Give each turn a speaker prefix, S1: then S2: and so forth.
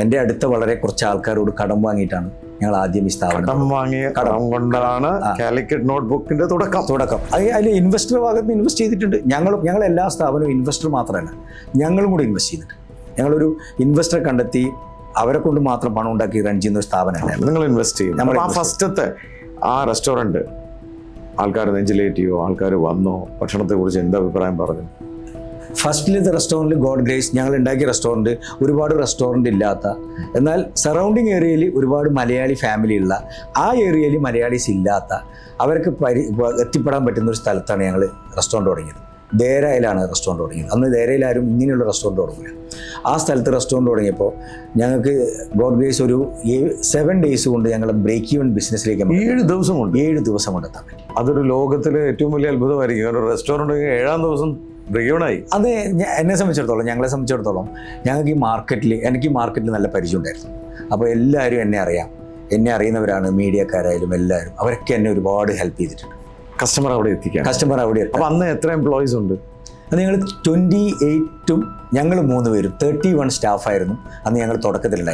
S1: എൻ്റെ അടുത്ത വളരെ കുറച്ച് ആൾക്കാരോട് കടം വാങ്ങിയിട്ടാണ് ഞങ്ങൾ ആദ്യം ഈ സ്ഥാപനം
S2: കടം വാങ്ങിയ കടം കൊണ്ടാണ് കാലിക്കറ്റ് നോട്ട്ബുക്കിന്റെ തുടക്കം.
S1: അതിൽ ഇൻവെസ്റ്റർ ഭാഗത്ത് ഇൻവെസ്റ്റ് ചെയ്തിട്ടുണ്ട്. ഞങ്ങൾ എല്ലാ സ്ഥാപനവും ഇൻവെസ്റ്റർ മാത്രമല്ല, ഞങ്ങളും കൂടി ഇൻവെസ്റ്റ് ചെയ്തിട്ടുണ്ട്. ഞങ്ങളൊരു ഇൻവെസ്റ്ററെ കണ്ടെത്തി അവരെ കൊണ്ട് മാത്രം പണം ഉണ്ടാക്കി റൺ ചെയ്യുന്ന ഒരു സ്ഥാപനമല്ല.
S2: നിങ്ങൾ ഇൻവെസ്റ്റ് ചെയ്യും. ആ ഫസ്റ്റത്തെ ആ റെസ്റ്റോറൻറ്റ് ആൾക്കാർ നെഞ്ചിലേറ്റിയോ, ആൾക്കാർ വന്നോ, ഭക്ഷണത്തെ കുറിച്ച് എന്താ അഭിപ്രായം പറഞ്ഞു?
S1: ഫസ്റ്റിലത്തെ റെസ്റ്റോറൻറ്റ് ഗോഡ് ഗ്രേസ് ഞങ്ങൾ ഉണ്ടാക്കിയ റെസ്റ്റോറൻറ്റ് ഒരുപാട് റെസ്റ്റോറൻറ്റ് ഇല്ലാത്ത, എന്നാൽ സറൗണ്ടിങ് ഏരിയയിൽ ഒരുപാട് മലയാളി ഫാമിലി ഉള്ള, ആ ഏരിയയിൽ മലയാളീസ് ഇല്ലാത്ത, അവർക്ക് എത്തിപ്പെടാൻ പറ്റുന്ന ഒരു സ്ഥലത്താണ് ഞങ്ങൾ റെസ്റ്റോറൻറ്റ് തുടങ്ങിയത്. ദേരയിലാണ് റെസ്റ്റോറൻറ്റ് തുടങ്ങിയത്. അന്ന് ദേരയിലാരും ഇങ്ങനെയുള്ള റെസ്റ്റോറൻറ്റ് തുടങ്ങില്ല. ആ സ്ഥലത്ത് റെസ്റ്റോറൻറ്റ് തുടങ്ങിയപ്പോൾ ഞങ്ങൾക്ക് ഗോഡ് ഗ്രേസ് ഒരു 7 days കൊണ്ട് ഞങ്ങൾ ബ്രേക്ക് ഈവൻ ബിസിനസ്സിലേക്ക്
S2: 7 ദിവസം കൊണ്ട്
S1: 7 ദിവസം കൊണ്ട് എത്താൻ പറ്റി.
S2: അതൊരു ലോകത്തിലെ ഏറ്റവും വലിയ അത്ഭുതമായിരിക്കും. കാരണം റെസ്റ്റോറൻറ്റ് 7ാം ദിവസം ബ്രേക്ക്
S1: അത് എന്നെ സംബന്ധിച്ചിടത്തോളം, ഞങ്ങളെ സംബന്ധിച്ചിടത്തോളം, ഞങ്ങൾക്ക് എനിക്ക് ഈ മാർക്കറ്റിൽ നല്ല പരിചയം ഉണ്ടായിരുന്നു. അപ്പോൾ എല്ലാവരും എന്നെ അറിയാം, എന്നെ അറിയുന്നവരാണ്, മീഡിയക്കാരായാലും എല്ലാവരും, അവരൊക്കെ എന്നെ ഒരുപാട് ഹെൽപ്പ് ചെയ്തിട്ടുണ്ട്.
S2: കസ്റ്റമർ അവിടെ എത്തിക്കാം.
S1: അപ്പോൾ
S2: അന്ന് എത്ര എംപ്ലോയീസ് ഉണ്ട്?
S1: അത് ഞങ്ങൾ 28ഉം ഞങ്ങൾ 3 പേരും 31 സ്റ്റാഫായിരുന്നു അന്ന് ഞങ്ങൾ തുടക്കത്തിലുണ്ടായിരുന്നു.